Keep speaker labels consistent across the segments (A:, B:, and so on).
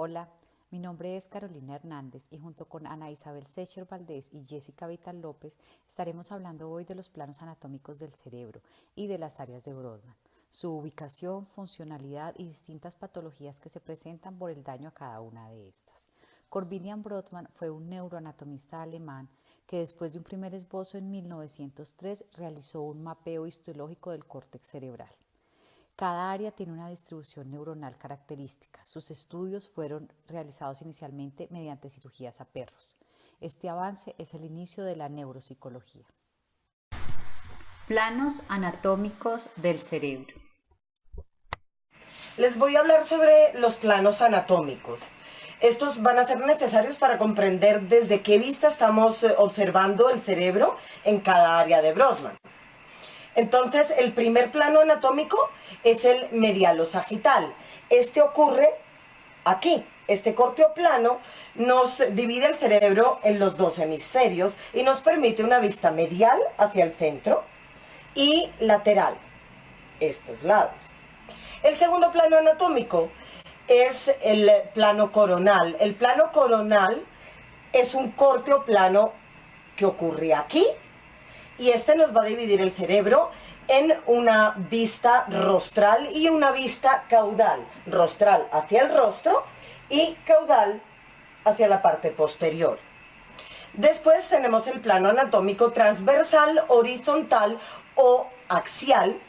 A: Hola, mi nombre es Carolina Hernández y junto con Ana Isabel Secher Valdés y Jessica Vital López estaremos hablando hoy de los planos anatómicos del cerebro y de las áreas de Brodmann, su ubicación, funcionalidad y distintas patologías que se presentan por el daño a cada una de estas. Corbinian Brodmann fue un neuroanatomista alemán que después de un primer esbozo en 1903 realizó un mapeo histológico del córtex cerebral. Cada área tiene una distribución neuronal característica. Sus estudios fueron realizados inicialmente mediante cirugías a perros. Este avance es el inicio de la neuropsicología. Planos anatómicos del cerebro.
B: Les voy a hablar sobre los planos anatómicos. Estos van a ser necesarios para comprender desde qué vista estamos observando el cerebro en cada área de Brodmann. Entonces, el primer plano anatómico es el medialo-sagital. Este ocurre aquí. Este corteoplano nos divide el cerebro en los dos hemisferios y nos permite una vista medial hacia el centro y lateral, estos lados. El segundo plano anatómico es el plano coronal. El plano coronal es un corteoplano que ocurre aquí y este nos va a dividir el cerebro en una vista rostral y una vista caudal. Rostral hacia el rostro y caudal hacia la parte posterior. Después tenemos el plano anatómico transversal, horizontal o axial.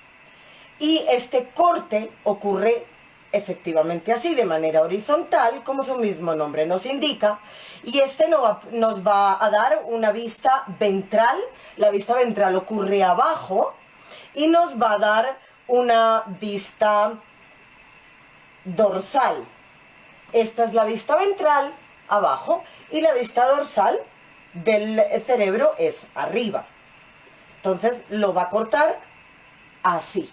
B: Y este corte ocurre efectivamente así, de manera horizontal, como su mismo nombre nos indica, y este nos va a dar una vista ventral. La vista ventral ocurre abajo y nos va a dar una vista dorsal. Esta es la vista ventral abajo y la vista dorsal del cerebro es arriba. Entonces lo va a cortar así.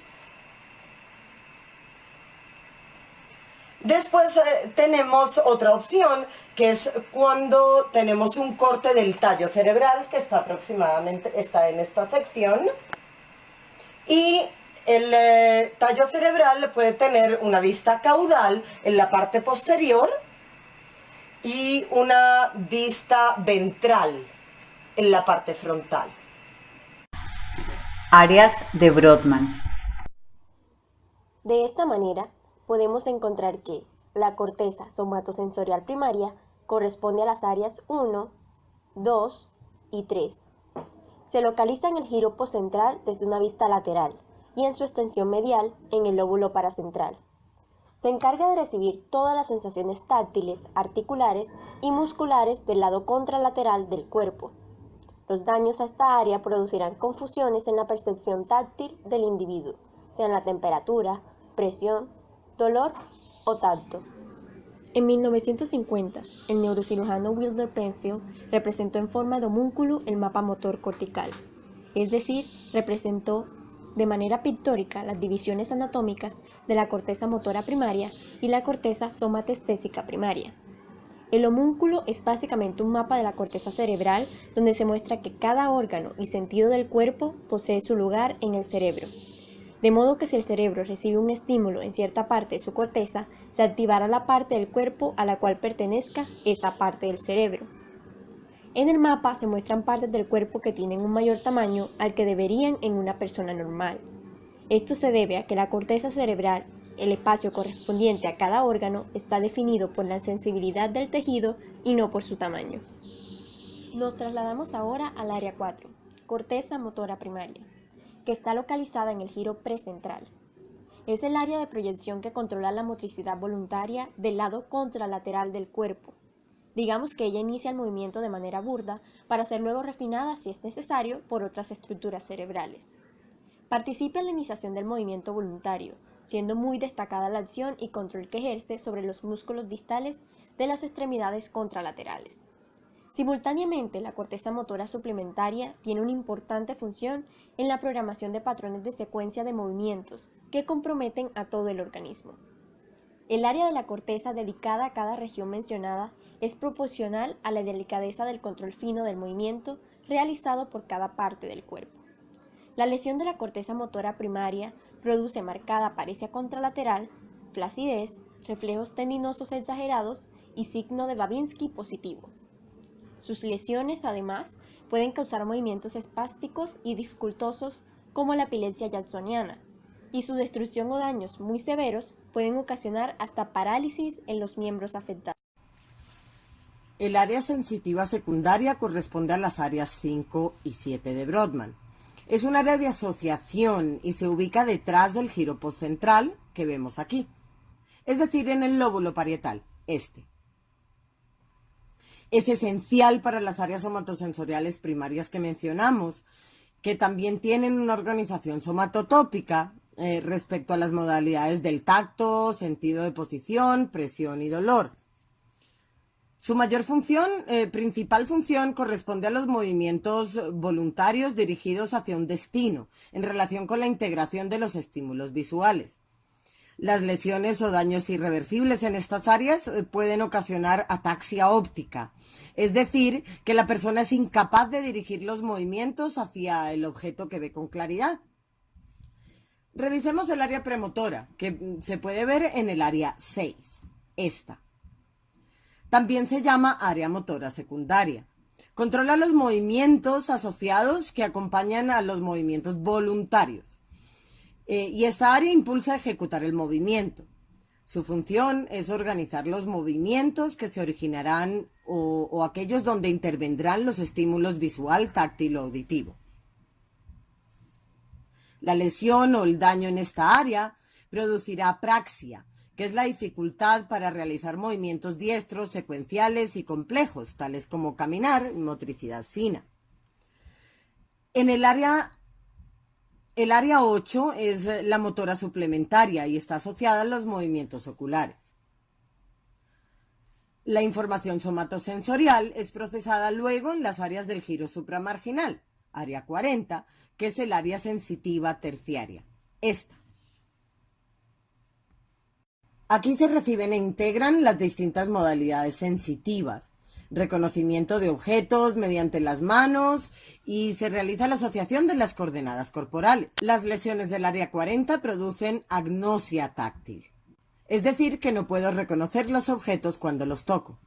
B: Después tenemos otra opción, que es cuando tenemos un corte del tallo cerebral, que está en esta sección. Y el tallo cerebral puede tener una vista caudal en la parte posterior y una vista ventral en la parte frontal.
A: Áreas de Brodmann.
C: De esta manera, podemos encontrar que la corteza somatosensorial primaria corresponde a las áreas 1, 2 y 3. Se localiza en el giro postcentral desde una vista lateral y en su extensión medial en el lóbulo paracentral. Se encarga de recibir todas las sensaciones táctiles, articulares y musculares del lado contralateral del cuerpo. Los daños a esta área producirán confusiones en la percepción táctil del individuo, sea en la temperatura, presión, dolor o tacto. En 1950, el neurocirujano Wilder Penfield representó en forma de homúnculo el mapa motor cortical, es decir, representó de manera pictórica las divisiones anatómicas de la corteza motora primaria y la corteza somatestésica primaria. El homúnculo es básicamente un mapa de la corteza cerebral donde se muestra que cada órgano y sentido del cuerpo posee su lugar en el cerebro. De modo que si el cerebro recibe un estímulo en cierta parte de su corteza, se activará la parte del cuerpo a la cual pertenezca esa parte del cerebro. En el mapa se muestran partes del cuerpo que tienen un mayor tamaño al que deberían en una persona normal. Esto se debe a que la corteza cerebral, el espacio correspondiente a cada órgano, está definido por la sensibilidad del tejido y no por su tamaño. Nos trasladamos ahora al área 4, corteza motora primaria, que está localizada en el giro precentral. Es el área de proyección que controla la motricidad voluntaria del lado contralateral del cuerpo. Digamos que ella inicia el movimiento de manera burda para ser luego refinada si es necesario por otras estructuras cerebrales. Participa en la iniciación del movimiento voluntario, siendo muy destacada la acción y control que ejerce sobre los músculos distales de las extremidades contralaterales. Simultáneamente, la corteza motora suplementaria tiene una importante función en la programación de patrones de secuencia de movimientos que comprometen a todo el organismo. El área de la corteza dedicada a cada región mencionada es proporcional a la delicadeza del control fino del movimiento realizado por cada parte del cuerpo. La lesión de la corteza motora primaria produce marcada paresia contralateral, flacidez, reflejos tendinosos exagerados y signo de Babinski positivo. Sus lesiones, además, pueden causar movimientos espásticos y dificultosos como la epilepsia jacksoniana, y su destrucción o daños muy severos pueden ocasionar hasta parálisis en los miembros afectados.
B: El área sensitiva secundaria corresponde a las áreas 5 y 7 de Brodmann. Es un área de asociación y se ubica detrás del giro postcentral que vemos aquí, es decir, en el lóbulo parietal, este. Es esencial para las áreas somatosensoriales primarias que mencionamos, que también tienen una organización somatotópica respecto a las modalidades del tacto, sentido de posición, presión y dolor. Su mayor función, principal función, corresponde a los movimientos voluntarios dirigidos hacia un destino, en relación con la integración de los estímulos visuales. Las lesiones o daños irreversibles en estas áreas pueden ocasionar ataxia óptica, es decir, que la persona es incapaz de dirigir los movimientos hacia el objeto que ve con claridad. Revisemos el área premotora, que se puede ver en el área 6, esta. También se llama área motora secundaria. Controla los movimientos asociados que acompañan a los movimientos voluntarios. Y esta área impulsa a ejecutar el movimiento. Su función es organizar los movimientos que se originarán o aquellos donde intervendrán los estímulos visual, táctil o auditivo. La lesión o el daño en esta área producirá apraxia, que es la dificultad para realizar movimientos diestros, secuenciales y complejos, tales como caminar y motricidad fina. En el área 8 es la motora suplementaria y está asociada a los movimientos oculares. La información somatosensorial es procesada luego en las áreas del giro supramarginal, área 40, que es el área sensitiva terciaria, esta. Aquí se reciben e integran las distintas modalidades sensitivas, reconocimiento de objetos mediante las manos y se realiza la asociación de las coordenadas corporales. Las lesiones del área 40 producen agnosia táctil, es decir, que no puedo reconocer los objetos cuando los toco.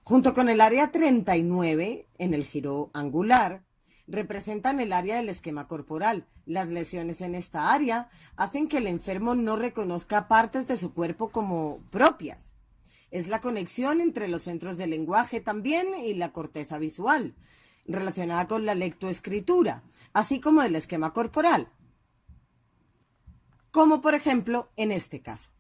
B: Junto con el área 39, en el giro angular, representan el área del esquema corporal. Las lesiones en esta área hacen que el enfermo no reconozca partes de su cuerpo como propias. Es la conexión entre los centros del lenguaje también y la corteza visual, relacionada con la lectoescritura, así como el esquema corporal, como por ejemplo en este caso.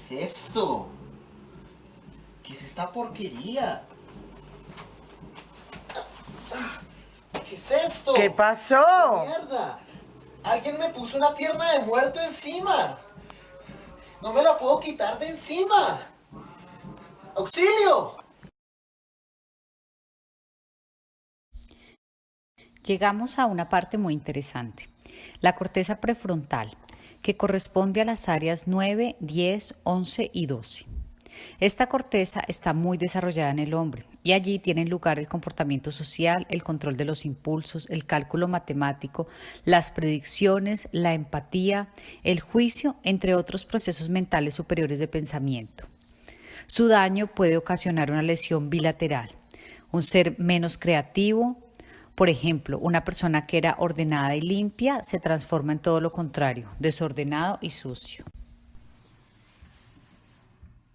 D: ¿Qué es esto? ¿Qué es esta porquería? ¿Qué es esto?
B: ¿Qué pasó?
D: ¡Mierda! Alguien me puso una pierna de muerto encima. No me la puedo quitar de encima. ¡Auxilio!
A: Llegamos a una parte muy interesante, la corteza prefrontal, que corresponde a las áreas 9, 10, 11 y 12. Esta corteza está muy desarrollada en el hombre y allí tienen lugar el comportamiento social, el control de los impulsos, el cálculo matemático, las predicciones, la empatía, el juicio, entre otros procesos mentales superiores de pensamiento. Su daño puede ocasionar una lesión bilateral, un ser menos creativo. Por ejemplo, una persona que era ordenada y limpia se transforma en todo lo contrario, desordenado y sucio.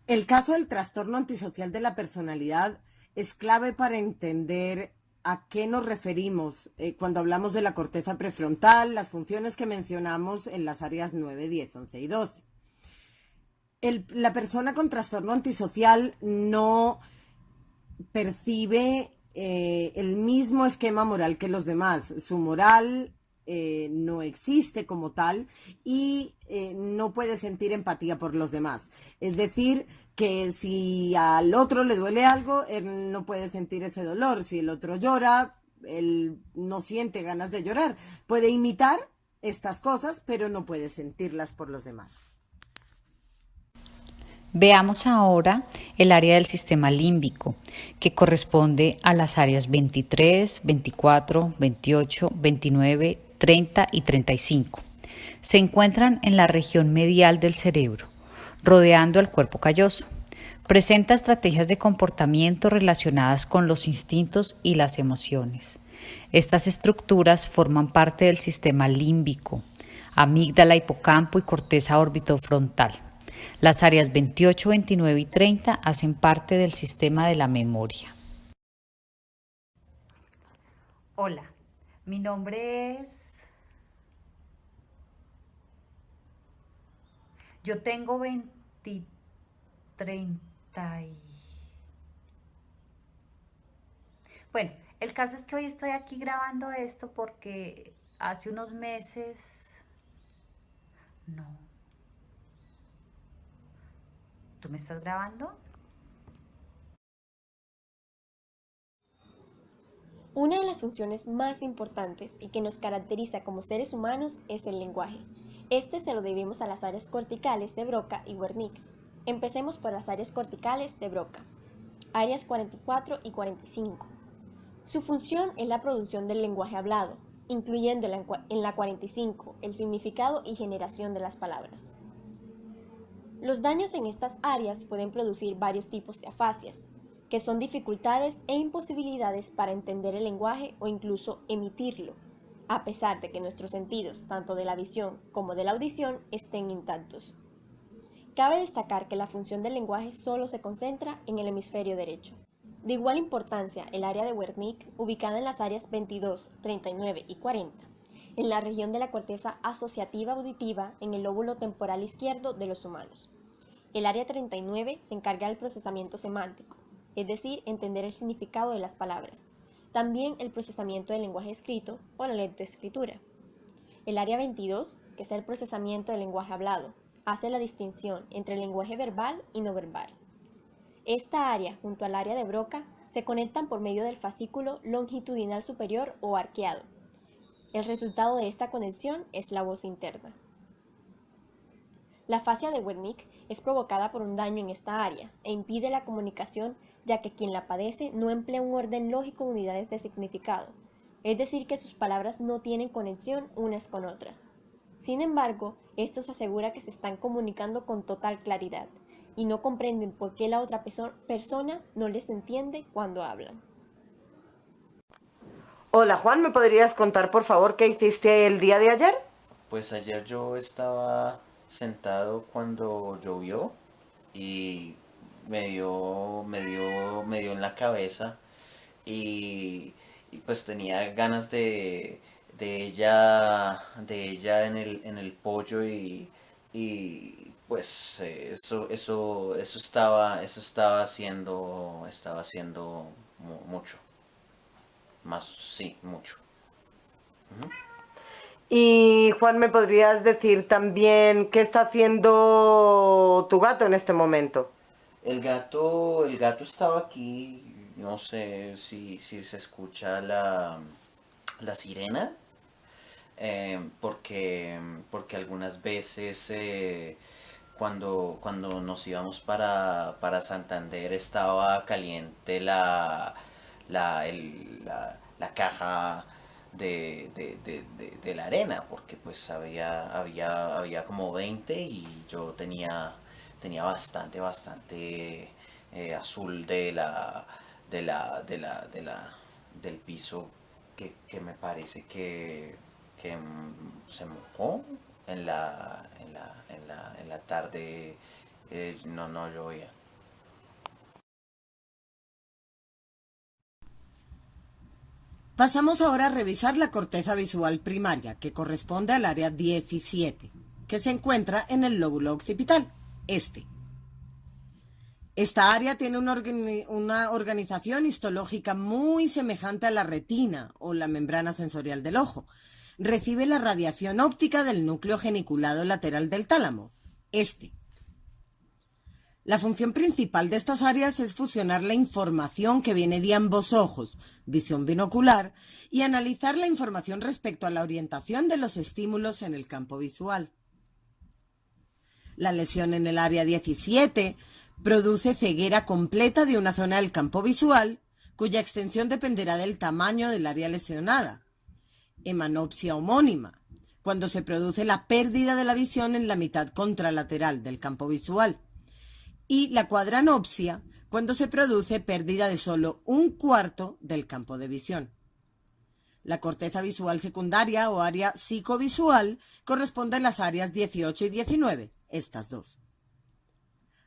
B: El caso del trastorno antisocial de la personalidad es clave para entender a qué nos referimos cuando hablamos de la corteza prefrontal, las funciones que mencionamos en las áreas 9, 10, 11 y 12. La persona con trastorno antisocial no percibe el mismo esquema moral que los demás. Su moral no existe como tal y no puede sentir empatía por los demás. Es decir, que si al otro le duele algo, él no puede sentir ese dolor. Si el otro llora, él no siente ganas de llorar. Puede imitar estas cosas, pero no puede sentirlas por los demás.
A: Veamos ahora el área del sistema límbico, que corresponde a las áreas 23, 24, 28, 29, 30 y 35. Se encuentran en la región medial del cerebro, rodeando el cuerpo calloso. Presenta estrategias de comportamiento relacionadas con los instintos y las emociones. Estas estructuras forman parte del sistema límbico, amígdala, hipocampo y corteza orbitofrontal. Las áreas 28, 29 y 30 hacen parte del sistema de la memoria. Hola, mi nombre es... Yo tengo 30 y... Bueno, el caso es que hoy estoy aquí grabando esto porque hace unos meses... No. ¿Tú me estás grabando?
C: Una de las funciones más importantes y que nos caracteriza como seres humanos es el lenguaje. Este se lo debemos a las áreas corticales de Broca y Wernicke. Empecemos por las áreas corticales de Broca, áreas 44 y 45. Su función es la producción del lenguaje hablado, incluyendo en la 45 el significado y generación de las palabras. Los daños en estas áreas pueden producir varios tipos de afasias, que son dificultades e imposibilidades para entender el lenguaje o incluso emitirlo, a pesar de que nuestros sentidos, tanto de la visión como de la audición, estén intactos. Cabe destacar que la función del lenguaje solo se concentra en el hemisferio derecho. De igual importancia, el área de Wernicke, ubicada en las áreas 22, 39 y 40, en la región de la corteza asociativa auditiva en el lóbulo temporal izquierdo de los humanos. El área 39 se encarga del procesamiento semántico, es decir, entender el significado de las palabras. También el procesamiento del lenguaje escrito o la lectoescritura. El área 22, que es el procesamiento del lenguaje hablado, hace la distinción entre el lenguaje verbal y no verbal. Esta área, junto al área de Broca, se conectan por medio del fascículo longitudinal superior o arqueado. El resultado de esta conexión es la voz interna. La afasia de Wernicke es provocada por un daño en esta área e impide la comunicación, ya que quien la padece no emplea un orden lógico de unidades de significado, es decir, que sus palabras no tienen conexión unas con otras. Sin embargo, estos asegura que se están comunicando con total claridad y no comprenden por qué la otra persona no les entiende cuando hablan.
B: Hola Juan, ¿me podrías contar por favor qué hiciste el día de ayer?
E: Pues ayer yo estaba sentado cuando llovió y me dio en la cabeza y pues tenía ganas de ella en el pollo y pues eso estaba haciendo mucho, más, sí, mucho. Ujú.
B: Y Juan, ¿me podrías decir también qué está haciendo tu gato en este momento?
E: El gato estaba aquí, no sé si se escucha la sirena, porque algunas veces cuando nos íbamos para Santander estaba caliente la caja de la arena, porque pues había como 20 y yo tenía bastante azul del piso que me parece que se mojó en la tarde, no llovía.
B: Pasamos ahora a revisar la corteza visual primaria, que corresponde al área 17, que se encuentra en el lóbulo occipital, este. Esta área tiene una organización histológica muy semejante a la retina o la membrana sensorial del ojo. Recibe la radiación óptica del núcleo geniculado lateral del tálamo, este. La función principal de estas áreas es fusionar la información que viene de ambos ojos, visión binocular, y analizar la información respecto a la orientación de los estímulos en el campo visual. La lesión en el área 17 produce ceguera completa de una zona del campo visual, cuya extensión dependerá del tamaño del área lesionada. Hemanopsia homónima, cuando se produce la pérdida de la visión en la mitad contralateral del campo visual. Y la cuadranopsia, cuando se produce pérdida de solo un cuarto del campo de visión. La corteza visual secundaria o área psicovisual corresponde a las áreas 18 y 19, estas dos.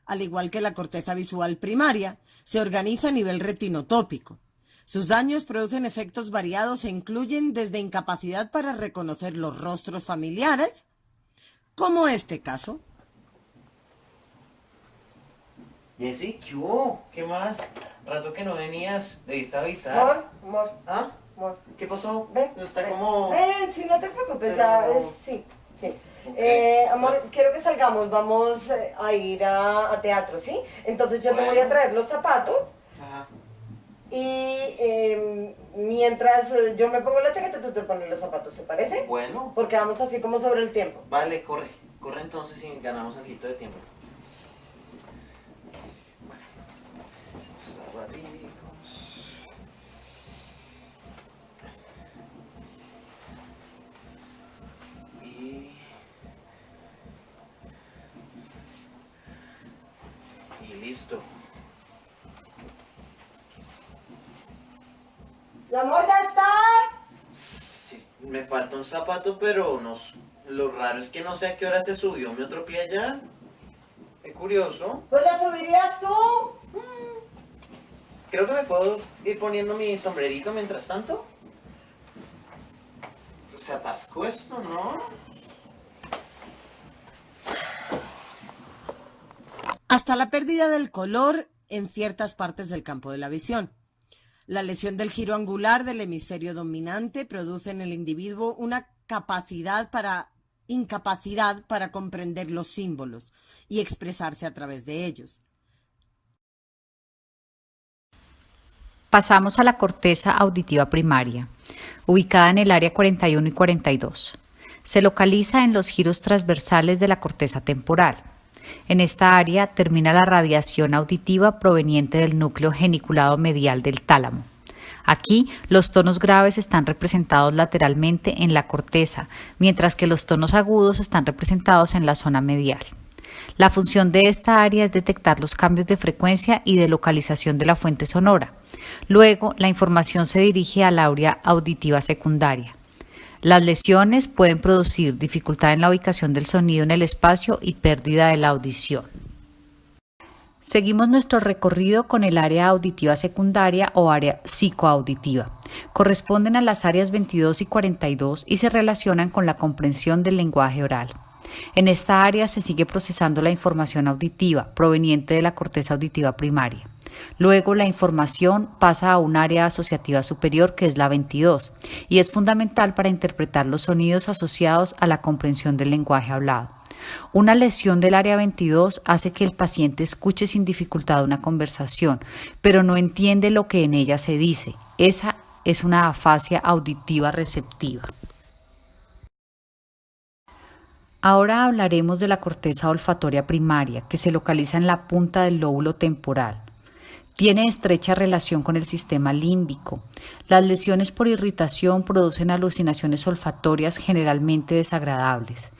B: Al igual que la corteza visual primaria, se organiza a nivel retinotópico. Sus daños producen efectos variados e incluyen desde incapacidad para reconocer los rostros familiares, como este caso.
E: Jessy, ¿qué hubo? ¿Qué más? Rato que no venías, debiste avisar.
B: Amor,
E: ¿Ah?
B: amor.
E: ¿Qué pasó?
B: Ven.
E: Está
B: ven,
E: como...
B: Ven, sí, no te preocupes,
E: Pero
B: ya
E: no.
B: es... Sí, sí.
E: Ok.
B: Amor, quiero que salgamos, vamos a ir a teatro, ¿sí? Entonces yo te voy a
E: Bueno.
B: traer los zapatos
E: Ajá.
B: y mientras yo me pongo la chaqueta, tú te pones los zapatos, ¿se parece?
E: Bueno,
B: Porque vamos así como sobre el tiempo.
E: vale, corre. Corre entonces y ganamos algo de tiempo. Bueno, zapaticos. Y listo.
B: Amor, ¿ya estás?
E: Sí, me falta un zapato, pero no, lo raro es que no sé a qué hora se subió mi otro pie allá. Qué curioso.
B: Pues la subirías tú.
E: Creo que me puedo ir poniendo mi sombrerito mientras tanto. Se atascó esto, ¿no?
B: Hasta la pérdida del color en ciertas partes del campo de la visión. La lesión del giro angular del hemisferio dominante produce en el individuo una incapacidad para comprender los símbolos y expresarse a través de ellos.
A: Pasamos a la corteza auditiva primaria, ubicada en el área 41 y 42. Se localiza en los giros transversales de la corteza temporal. En esta área termina la radiación auditiva proveniente del núcleo geniculado medial del tálamo. Aquí, los tonos graves están representados lateralmente en la corteza, mientras que los tonos agudos están representados en la zona medial. La función de esta área es detectar los cambios de frecuencia y de localización de la fuente sonora. Luego, la información se dirige al área auditiva secundaria. Las lesiones pueden producir dificultad en la ubicación del sonido en el espacio y pérdida de la audición. Seguimos nuestro recorrido con el área auditiva secundaria o área psicoauditiva. Corresponden a las áreas 22 y 42 y se relacionan con la comprensión del lenguaje oral. En esta área se sigue procesando la información auditiva proveniente de la corteza auditiva primaria. Luego la información pasa a un área asociativa superior que es la 22 y es fundamental para interpretar los sonidos asociados a la comprensión del lenguaje hablado. Una lesión del área 22 hace que el paciente escuche sin dificultad una conversación, pero no entiende lo que en ella se dice. Esa es una afasia auditiva receptiva. Ahora hablaremos de la corteza olfatoria primaria, que se localiza en la punta del lóbulo temporal. Tiene estrecha relación con el sistema límbico. Las lesiones por irritación producen alucinaciones olfatorias generalmente desagradables.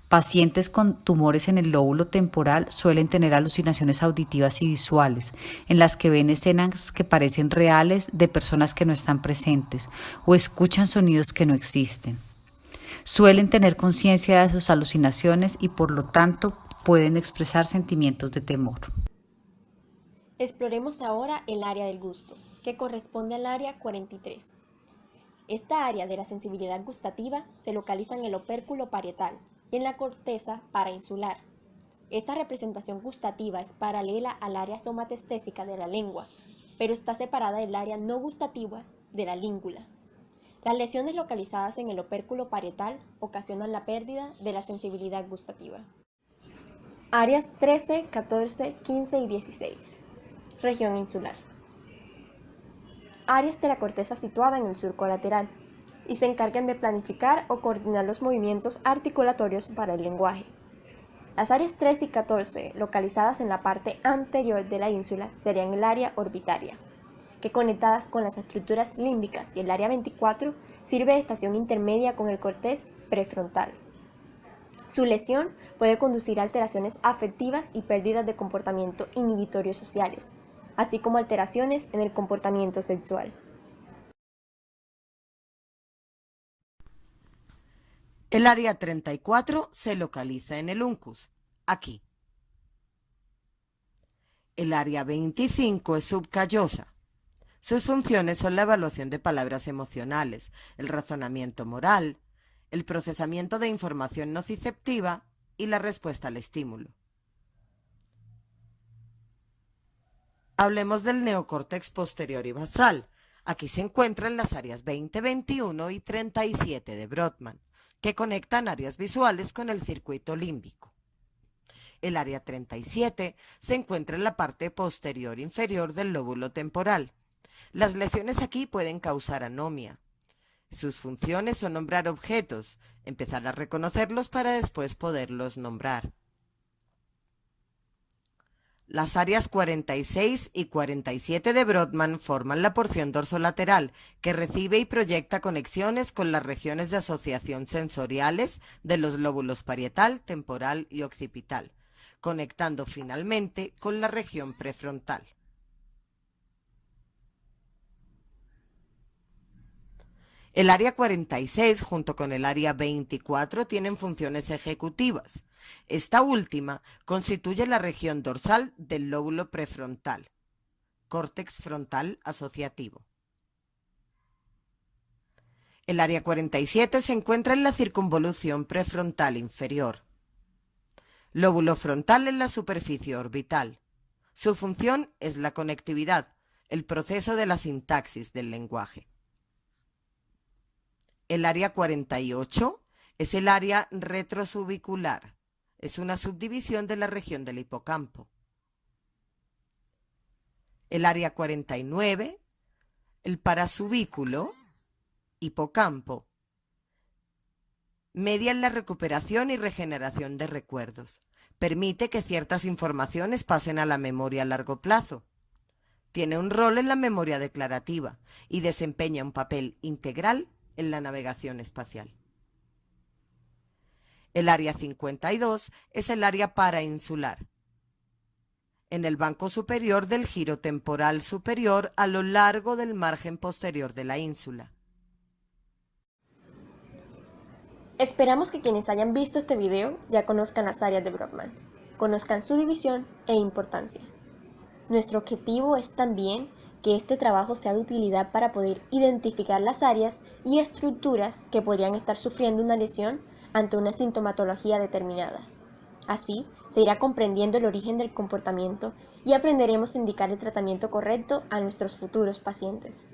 A: Pacientes con tumores en el lóbulo temporal suelen tener alucinaciones auditivas y visuales, en las que ven escenas que parecen reales de personas que no están presentes o escuchan sonidos que no existen. Suelen tener conciencia de sus alucinaciones y por lo tanto pueden expresar sentimientos de temor.
C: Exploremos ahora el área del gusto, que corresponde al área 43. Esta área de la sensibilidad gustativa se localiza en el opérculo parietal y en la corteza parainsular. Esta representación gustativa es paralela al área somatestésica de la lengua, pero está separada del área no gustativa de la língula. Las lesiones localizadas en el opérculo parietal ocasionan la pérdida de la sensibilidad gustativa. Áreas 13, 14, 15 y 16. Región insular. Áreas de la corteza situada en el surco lateral y se encargan de planificar o coordinar los movimientos articulatorios para el lenguaje. Las áreas 13 y 14, localizadas en la parte anterior de la ínsula, serían el área orbitaria, que conectadas con las estructuras límbicas, y el área 24 sirve de estación intermedia con el cortez prefrontal. Su lesión puede conducir a alteraciones afectivas y pérdidas de comportamiento inhibitorios sociales, así como alteraciones en el comportamiento sexual.
B: El área 34 se localiza en el uncus, aquí. El área 25 es subcallosa. Sus funciones son la evaluación de palabras emocionales, el razonamiento moral, el procesamiento de información nociceptiva y la respuesta al estímulo. Hablemos del neocórtex posterior y basal. Aquí se encuentran las áreas 20, 21 y 37 de Brodmann, que conectan áreas visuales con el circuito límbico. El área 37 se encuentra en la parte posterior inferior del lóbulo temporal. Las lesiones aquí pueden causar anomia. Sus funciones son nombrar objetos, empezar a reconocerlos para después poderlos nombrar. Las áreas 46 y 47 de Brodmann forman la porción dorsolateral, que recibe y proyecta conexiones con las regiones de asociación sensoriales de los lóbulos parietal, temporal y occipital, conectando finalmente con la región prefrontal. El área 46 junto con el área 24 tienen funciones ejecutivas. Esta última constituye la región dorsal del lóbulo prefrontal, córtex frontal asociativo. El área 47 se encuentra en la circunvolución prefrontal inferior. Lóbulo frontal en la superficie orbital. Su función es la conectividad, el proceso de la sintaxis del lenguaje. El área 48 es el área retrosubicular. Es una subdivisión de la región del hipocampo. El área 49, el parasubículo, hipocampo, media en la recuperación y regeneración de recuerdos. Permite que ciertas informaciones pasen a la memoria a largo plazo. Tiene un rol en la memoria declarativa y desempeña un papel integral en la navegación espacial. El área 52 es el área parainsular, en el banco superior del giro temporal superior a lo largo del margen posterior de la ínsula.
C: Esperamos que quienes hayan visto este video ya conozcan las áreas de Brodmann, conozcan su división e importancia. Nuestro objetivo es también que este trabajo sea de utilidad para poder identificar las áreas y estructuras que podrían estar sufriendo una lesión ante una sintomatología determinada. Así, se irá comprendiendo el origen del comportamiento y aprenderemos a indicar el tratamiento correcto a nuestros futuros pacientes.